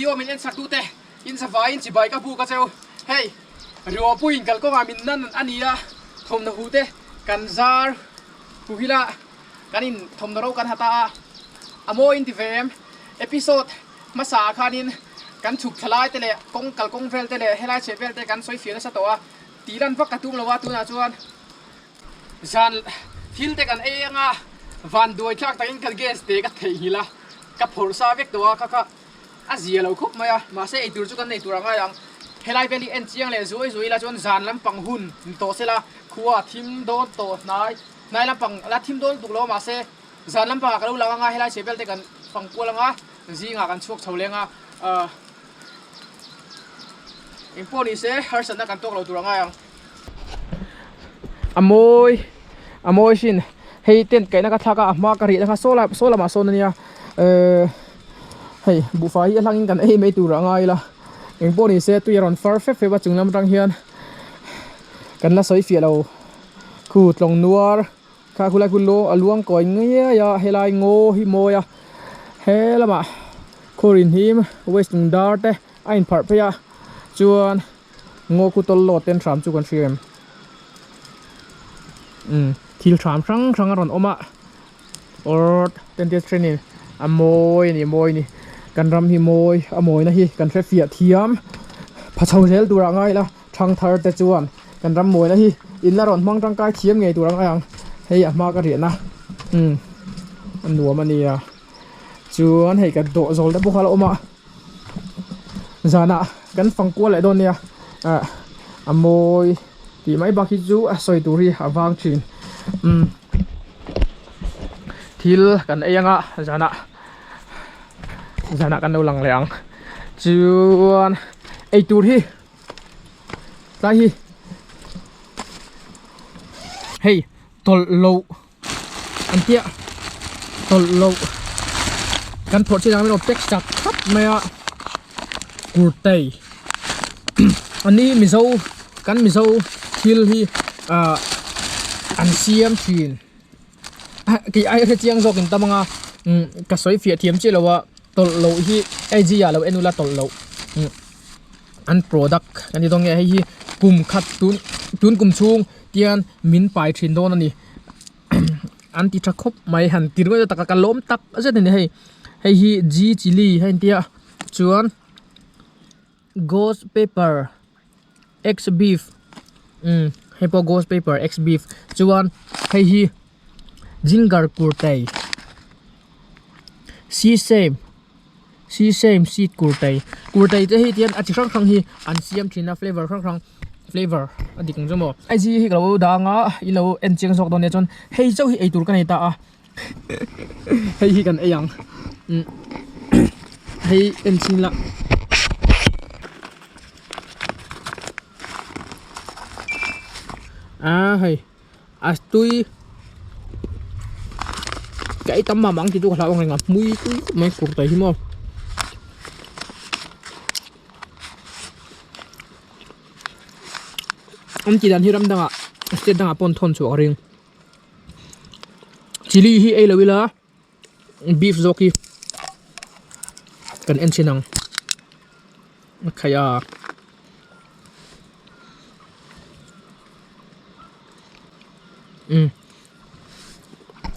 video mình en satu te in sa vai in chi bai ka bu ka cheu hey ro pu in kal ko nga min nan ania thom na hu te kan zar hu hila kan in thom na ro kan hata amo in ti vem episode masa khanin kan thuk thalai te le kong kal kong vel te le helai che vel te kan soi fian sa to a tiran vak ka tum lawa tu na chuan zan thil te kan e anga van doi thak ta in kal ges te ka thei hila ka phor sa vek to ka ka azia lo khup maya ma se eitur chu kan nei turanga yang helai valley en chiang le zoi zoi la chon zan lam pang hun to se la khuwa thim don to nai lam pang la thim don tuk lo ma se zan lam pang ka lo lawanga helai che vel te kan pang polanga zi nga kan chuak chholenga imponi se harsan na kan tok lo turanga yang amoi shin hei ten kaina ka thaka ma ka ri na sola ma son ania hei bu fa hi langin kan ei mei turanga ila imponi se tu yaron perfect fe ba chunglam rang hian kan la soi fialo khu tlong nuar kha khulai kullo aluang koi ngia ya helai ngo hi moya helama khorin him westung darte ain phar phya chuan ngo ku tol lo ten tram chu kan rem thil tram sang ron oma or ten te training amoi ni kan ram hi moi amoi na hi kan tre fia thiam phachau rel tura ngai la thang thar te chuan kan ram moi na hi in la ron mang tang kai thiam ngei tura ngai ang hei a ma ka ri na an nuam ania chuan hei kan do zol da bu khala oma zana kan fangkua le don nia amoi ti mai ba khi chu a soi turi awang thin thil kan eyanga zana kan lo lang leang chuan ei tur hi ta hi hey tol lo antia tol lo kan phot chi dang no tek sak khap maya kurtei ani mizo kan mizo thil hi an siam thin ki ai re chiang zokin tamanga ka soi fia thiam che lowa tol lo hi ai ji ya lo enula tol lo an product ani dong ye hi kum khat tun kum chung tian min pai thin don ani an ti tha khop mai han tir go ta ka lom tap aje ni hei hi ji chili hein tia chuan ghost pepper x beef hepo ghost pepper x beef chuan hei hi ginger kurtai same seed kurtai te hi tian achi khang hi an siam thina flavor khang flavor adik ng jomo ai ji hi galo danga ilo en cheng sok don ne chon hei chau hi ei tur kan ta a hei hi kan eyang hei en chin la hei astui cái tấm mà mắng thì tôi không ngập mũi mấy cuộc tay hiếm không ông chỉ đàn hiram đang à sẽ đang à pon thon chuột riêng chili hi ai là beef zoki cần ăn xin năng kaya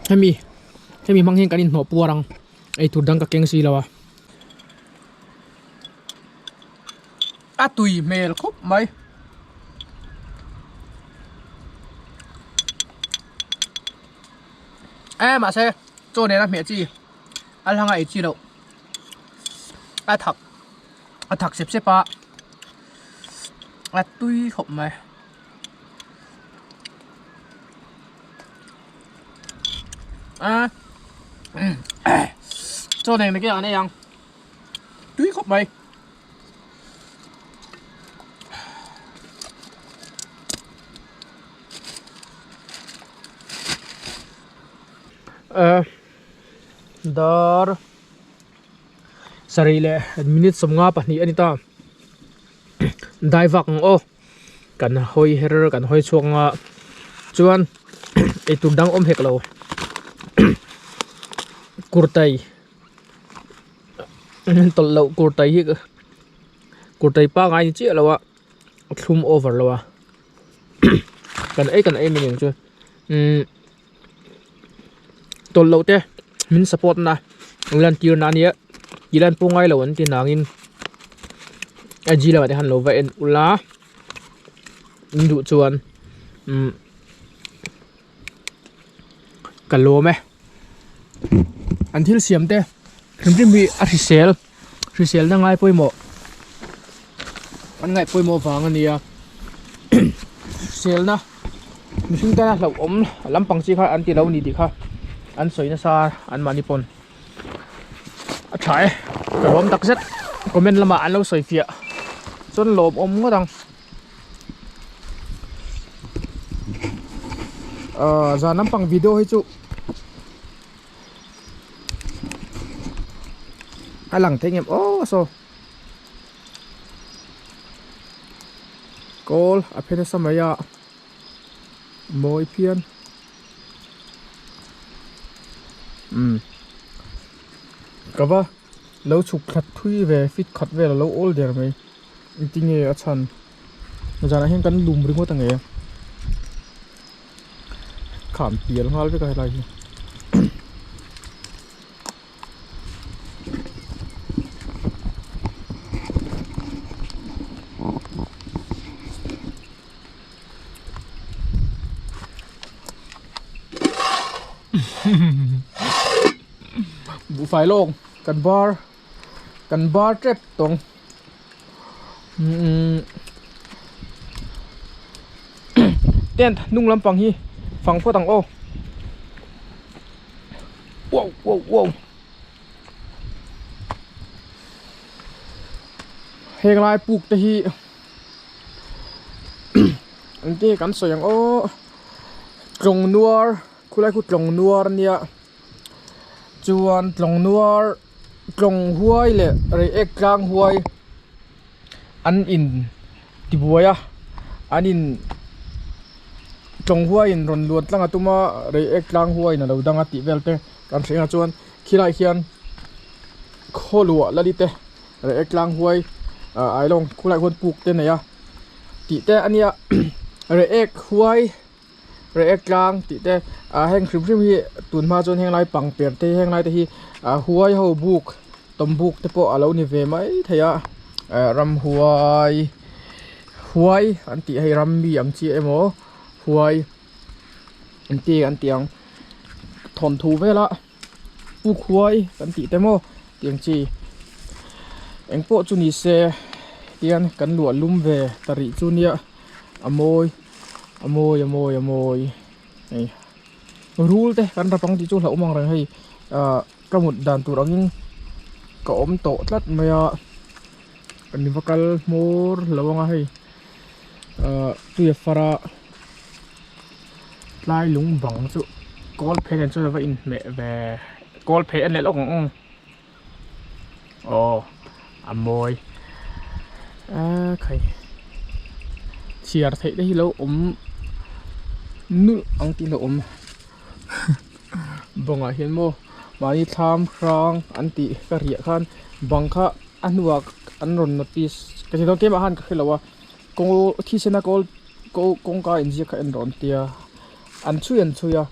Hemi mang hin kanin no puarang ai tudang ka keng si lawa atui mel khop mai mà xe cho này là mẹ chi ăn hàng ngày chi đâu thặc xếp xếp á tui khop mai cho này cái này ăn túi khóc mày dar sarile minute somnga pani anita daivak o kan hoi herer kan hoi chuanga chuan ei tur dang om hek lo kurtai tol lo kurtai hi kurtai pa ngai chi lawa thum over lawa kan ai min chu tol lo te min support na lan tir na nia ilan pungai lo an ti nangin aji lawa te han lo va en ula ndu chuan kalome until siam te khrim mi a risel na ngai poimo an ngai poimo wang ania sel na mihring ta lo om lampang chi kha an ti lo ni ti kha an soina sa an manipon a thai rom tak zet comment lama an lo soi fia chon lom om ngodang za nampang video hi chu alang theng em so call a phena samaya moi pian kava lo chuk khat thui ve fit khat ve lo all der mai tinge a chan jana hen kan lum ringo tange kham pial ngal ve ka lai bu phải lông cần bar trap tông tên nung lắm bằng hi phẳng phô tầng ô wow heng lai puk te hi anh ti kan soyang ô trồng nuar kulai ku trồng nuar nia chuan trồng nuar trồng huai le re ek tlang huai an in tibuaya an in trồng huai in ron luat tlang atuma re ek tlang huai na lo danga ti velte kan senga chuan khilai hian kholua lalite re ek tlang huai ai long kulai hon puk te neya ti te ania re ek huai re ek tlang ti te heng khrim hi tun ma chon heng lai pang per te heng lai te hi huai ho buk tom buk te po alo ni ve mai theya ram huai anti hei ram mi am chi emo huai anti antiang thon thu vela buk huai anti te mo tiang chi engpo chu ni se tian kan lua lum ve tari chu nia amoi ei rule te kan rapang ti chu hlau mang rang hei kamut dan turangin ka om to tlat maya kan vakal mor lawanga hei tuya fara lai lung bang chu kol phen chu va in me ve kol phen le lokong amoi khai chiar thei dei lo nu ang ti lo bonga hian mo mani tham krang anti ka ria khan bangkha anuak anron notice ka ti do ke ma han ka khilawa ko thi sena kol kong ka inji kha en ron tia an chuya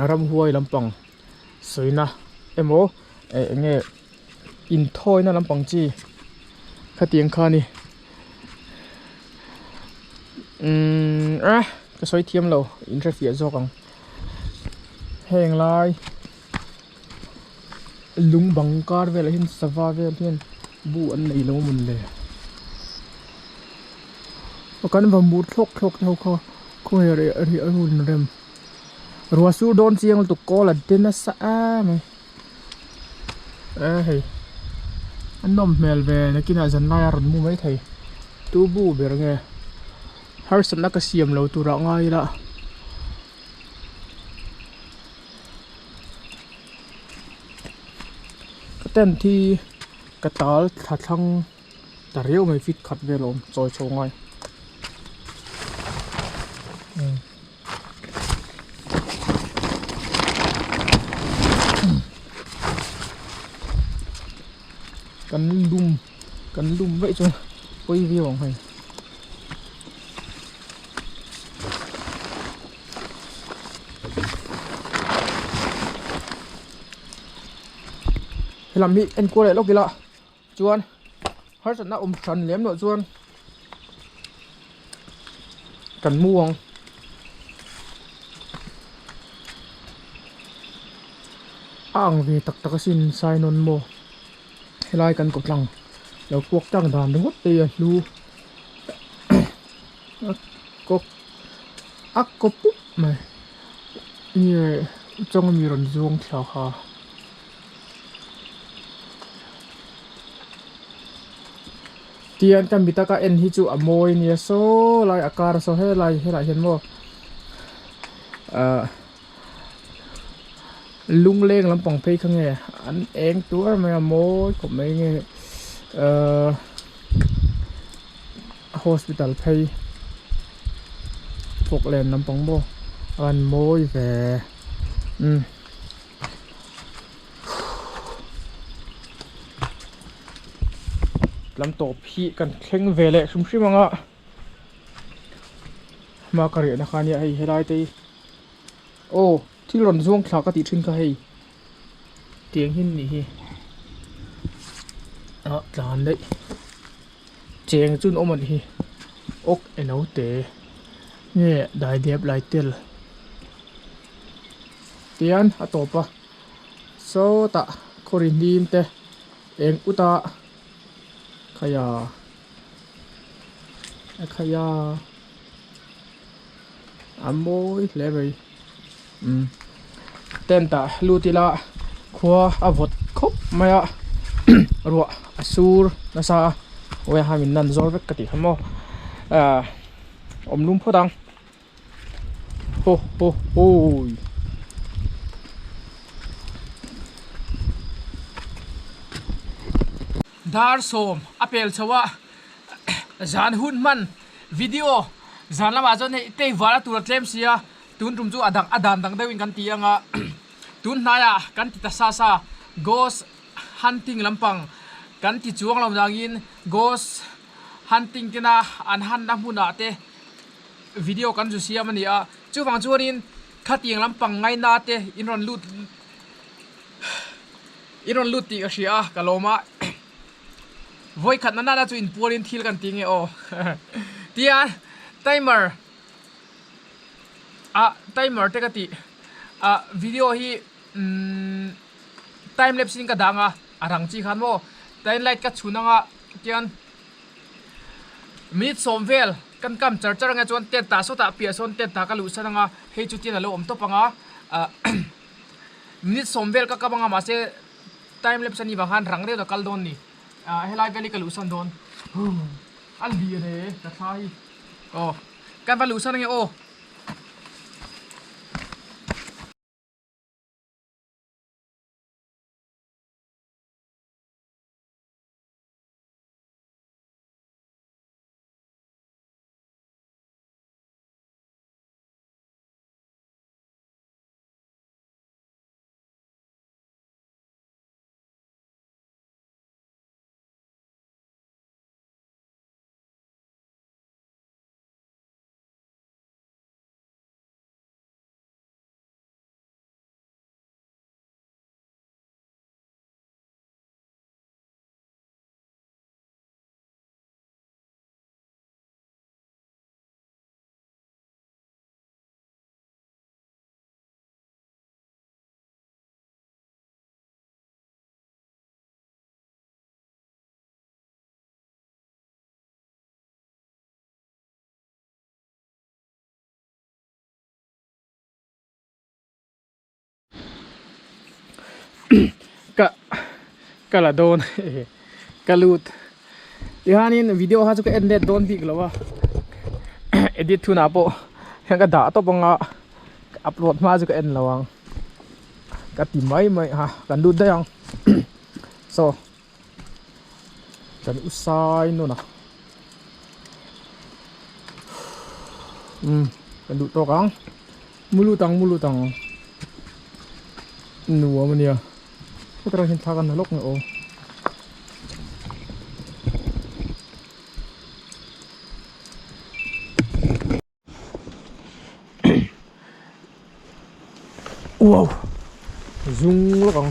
ram huai lampang soina emo nge in thoi na lampang chi khatiang khani cái soi thiêm lâu interfere do càng hẹn lại lúng bằng car về là hin sava về hin bu anh lấy lâu mình lệ và cái vào mút thok theo kho khơi rồi ở hồn rem rồi su don chiang tụ co là tên nó xa mày hey anh nom mèl về nó kia là dân lai rồi mua mấy thầy tu bu về nghe har sam na ka siam lo tu ra ngai la ka ten thi ka tal tha thang ta reu mai fit khat ve lom choi chho ngai Cần lùm vậy cho quay view bằng này làm bị anh cô lại lúc kia lọ chuan hết rồi nó phần liếm nội chuan cần mua không ang về tắc tắc xin sai non mô lại cần cột lằngแล้วพวกจังดานทั้งหมดเตียดูก็ปุ๊บมาเนี่ยจังมีรอนจงเฉาค่ะเตียนกันบิตาก็เอ็นฮิจูอโมยเนี่ยโซไลอาการโซให้ไลเห็นบ่ลุงเล่งลำปองเพยข้างไงอันเองตัวไม่อโมยผมไม่ไงhospital pay phục lên nằm bóng bô ăn môi về làm tổ phi cần khen về lệ sum sum ạ mà cái này là như hay đây thì ôที่หล่นช่วงขากติดขึ้นก็ให้เตียงหินนี่จานได้เจงจุนอมันฮีอกเอ็นเอาเตะเนี่ยได้เดียบไหลเตลเตียนอะตัวปะโซตะโครินดีนเตเองอุตะขยาอัมโบยเลเวเต็มตาลูติละขวาอวดครบไหมอะรัวอสูรนะซาโอ้ยหามินนันจอร์เวกกติขโมอมลุ่มพอดังโอ้ยดาร์โซมอเปลชวะจานหุ่นมันวิดีโอจานละมาจนเตยวาระตัวเทมเสียตุนจุ่มจู่อดันดังเดวินกันตีงะตุนนายะกันติตาซาghost hunting ลำปังกันติจวงลำดังอิน ghost hunting ที่น่ะอันหันน้ำหุ่นอาเตวิดีโอกันจุเสียมันนี่จู่ฟังจวนินขัดยังลำปังไงนาเตอินรอนลูดตีกเสียกะโลมาvoice ขัดนั่นน่าจะอินปูรินทิลกันติงโอที่timer เตกติวิดีโอฮีtime lapse in ka danga arang chi khan mo time light ka chuna nga kian minute somvel kan kam charchar nga chon te ta so ta pia son te ta ka lu sa nga he chu tin alo om to panga minute somvel ka banga ma se time lapse ni bang han rang re do kal don ni helai veli ka lu san don al bi re ta thai kan va lu san nga kala don kalut dihanin video ha chu ka ended don dik lawa edit thu na po hanga da to banga upload ma chu ka end lawang ka ti mai ha kan lut da yang so kan usai no na kan lut to kang mulutang nuwa man ya terang hintakan nalok nga wow dung lo kong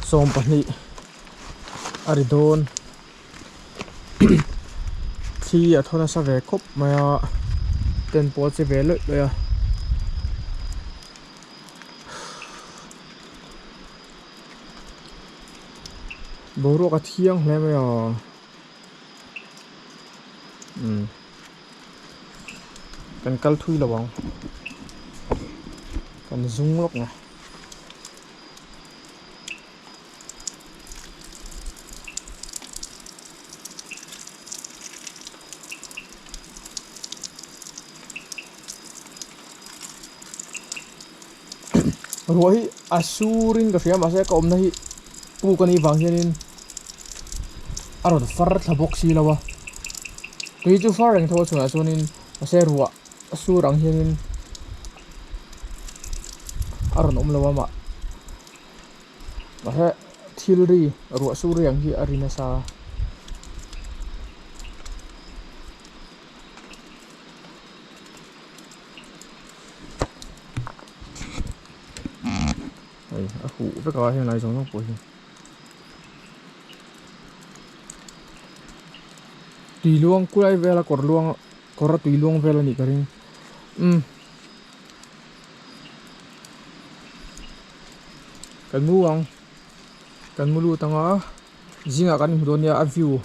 som pani aridon thi a thona sa ve khop maya ten po che ve le ya boro ka thiang hle maya kan kal thui lawang kan zung lok nga ruahi asurin ka fiam ase ka omna hi pu kani wang hianin aro da far thabok si lawa tui chu far reng thaw chuna chunin ase ruwa asurang hianin aro nom lawa ma ase thilri ruwa surang hi arina sa ai hu với cả hiện nay giống nó bồi tùy luang cuối về là cor tùy luang về là nhỉ cái cần mua lu tăng á riêng ở căn đồn nhà view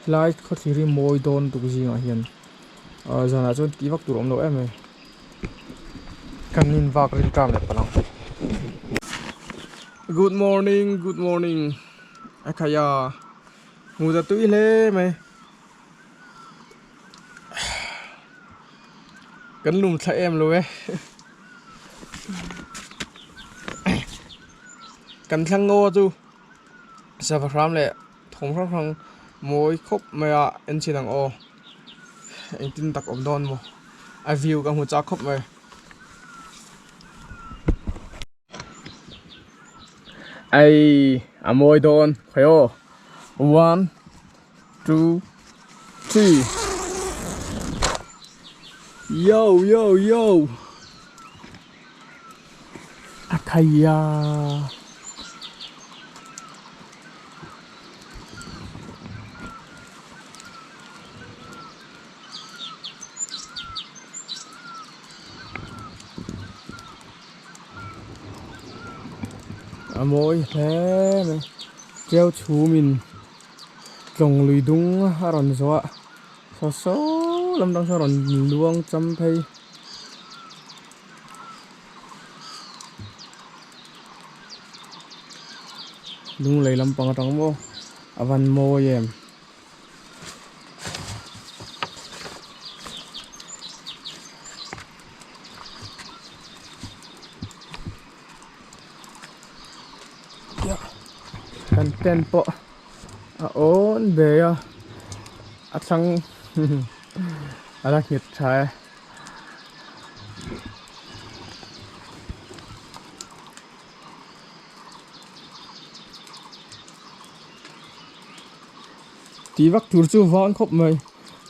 light có thể ri mồi đồn tụ gì ngã hiện giờ là cho kí vắc tụ lồng em này cần nhìn vào cái cam này phải không. Good morning. Akaya, ngủ dậy tụi lê mày. Cắn lùm thay em luôn ấy. Cắn thằng ngô chú. Sao phải làm lẹ? Thùng phát thằng mối khóc mày à, anh chỉ thằng ô. Anh tin tặc ổn đòn mà. I view các hồ cha khóc mày. Ai amoy don khayo 1 2 3 yo akaya môi thế này treo chú mình trồng lùi đúng ròn gió số lâm đang cho ròn luông chăm thay đúng lấy lâm bằng trắng mô văn môi em kan tempo on be ya atsang ala hit chai tí vắc tur chu von khop mày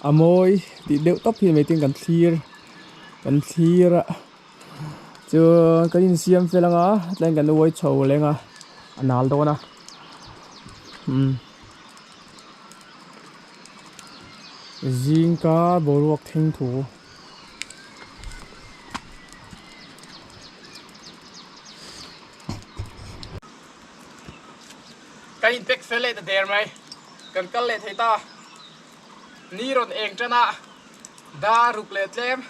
môi tí đeo tóc thì mày tiếng cần thir ạ chưa cái gì xiêm phê lăng á lên cần nuôi trầu lên à nào đâu nè riêng cá bồ luộc thanh thủ cái impact phê lệ từ mày cần cắt lệ thấy ta ni rồi eng cho na đa rục lệ lem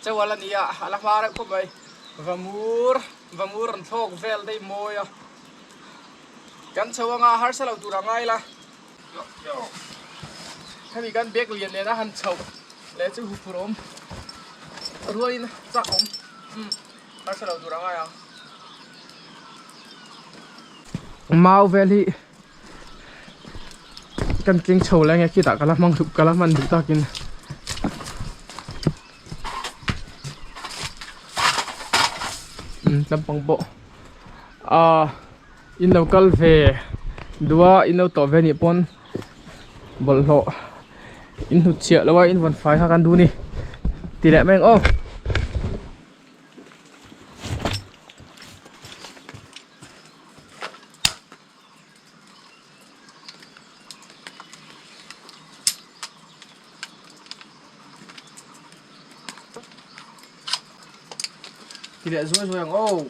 cho vào là nia là pha đấy cũng vậy và mua rồi thóc vel đây mồi àกันเชื่อว่าหาเสลาตัวง่ายละถ้ามีการเบรกเลียนเลยนะฮันเชื่อแล้วจะหุบพร้อมรวยนะจักผมหาเสลาตัวง่ายอ่ะมาเวลี่กันเก่งเชื่อแล้วไงคิดแต่กันละมันถูกกันละมันถูกตากินลำปังโบin local về đua in đâu tỏ về nhị pon bol lộ in hụt triệu là in vẫn phải hàng đu nè tỷ lệ mình ô thì lại rồi rồi ô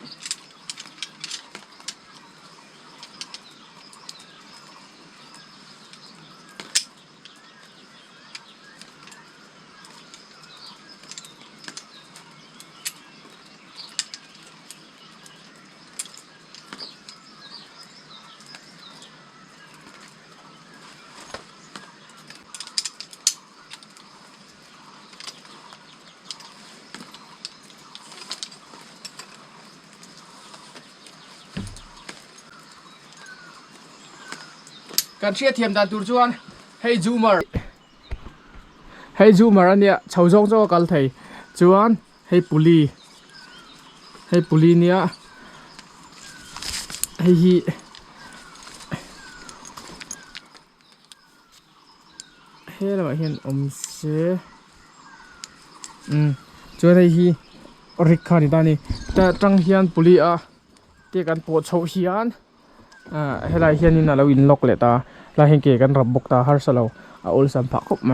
กันเชียเทียมดันตูจวนให้ซูมร์อันเนี้ยชาวจงจ้ากัลไทยจวนให้ปุลีเนี้ยให้ฮีให้อะไรเห็นอมเสจวนให้ฮีริกขานิตานี่แต่จังเฮียนปุลีเที่ยกันปวดโชว์เฮียนให้ลายเฮียนนี่นะเราอินล็อกเลยตาลายเฮงเกกันรับบกตาฮาร์สเราอุลสัมผักครบไหม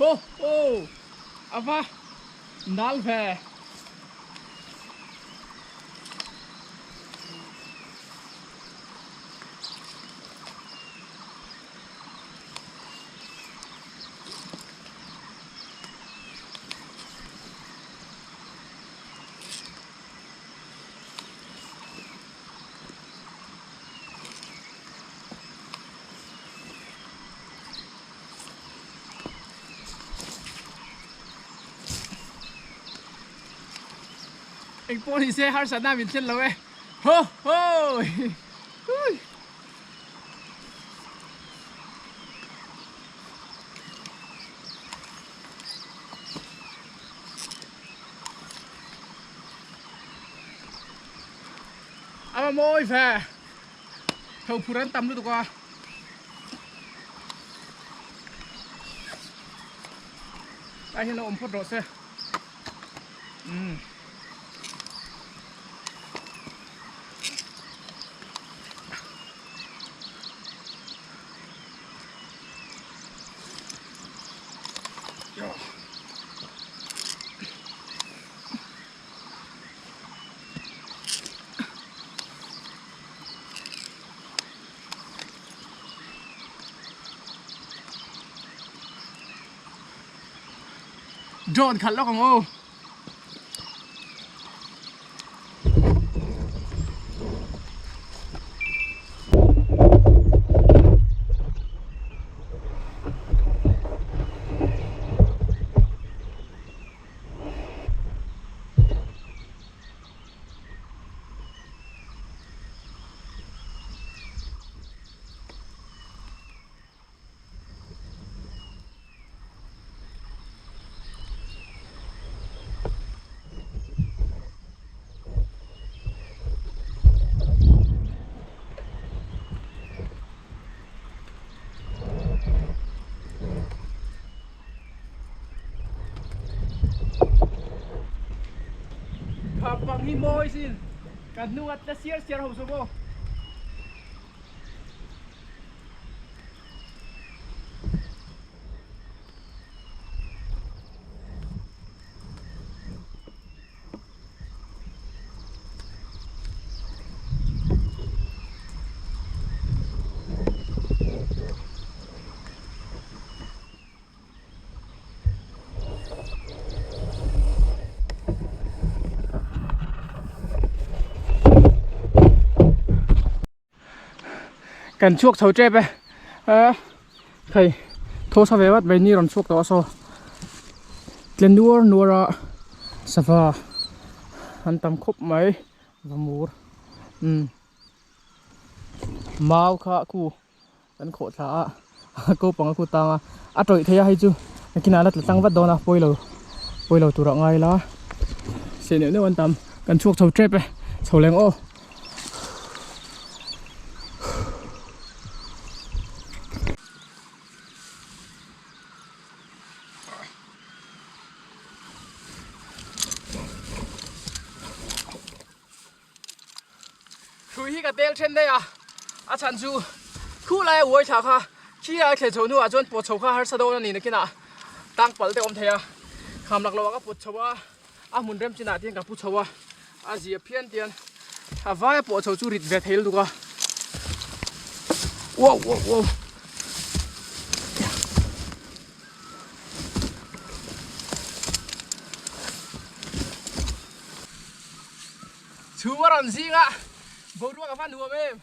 โอ้โอ้อาฟานัลเฟเอ็งโปรดิเซฮาร์สันน่ามินเช่นเราเว้ยโฮ้โฮ้เอามาโมยแฟเขาพูดรันตำด้วยตัวไอ้เห็นเราอมพดรถเซ่โดนขัดแล้วของโอ้ปังฮิโมยสิกันนวดและเสียหัวสมบูกันช่วงเช้าเจ็บไปใครโทรศัพท์วัดไปนี่รอนช่วงตัวโซ่เกลนดัวนัวระสฟา han tam khop mai vamur mau kha ku kan kho tha ko pang ku ta a troi thaya hai chu kina lat tang wat dona poilo tura ngai la se ne wan tam kan chuak chho trep e choleng o thui hi ka tel then đây à chan chu khu lai woi tha kha khi ai khe chho nu a chon po chho kha har sa do na ni na kina tang pal te om thea kham lak lo ka put chhowa a mun rem china tiang ka pu chhowa a zia phian tian a vai po chho chu rit ve thel du ka wow wow wow chu wa ran zi nga vô đua cả phan đùa em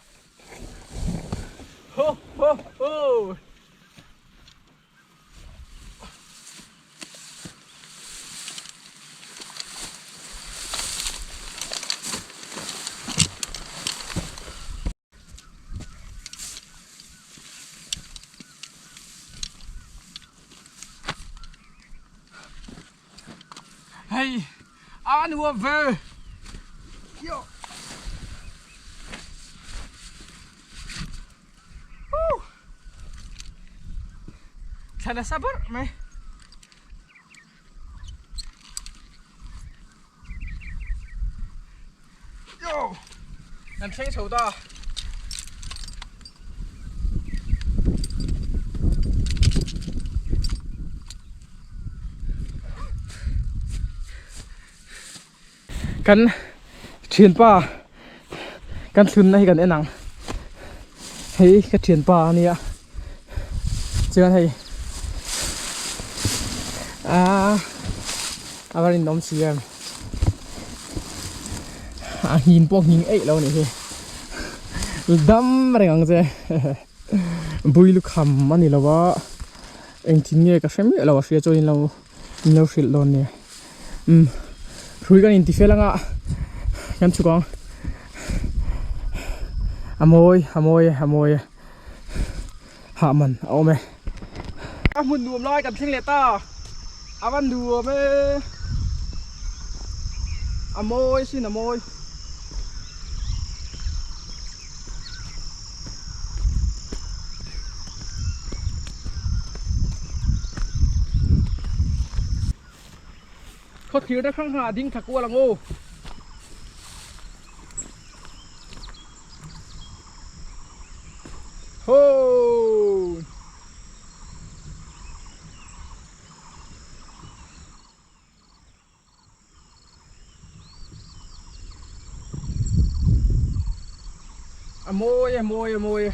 hô hô hô hey ăn đùa về yo Sana sabar meh. Yo. Làm sáng sầu to. Kan thuyền pa kan thun này kan enang. Hey cái thuyền pa này à. Chưa hay. Avarin nom siam hin pok hin ei lo ni he dam reng je bui lu kham mani lawa eng tin nge ka semi lawa sia cho in lo shil lon ni rui kan in ti felanga kan chukong amoi ha man ome mun nuam lai kan thing le ta avan đùa mê amoi xin amoi khót khiếu đã khăng hà đinh thạc qua là ngô hô môi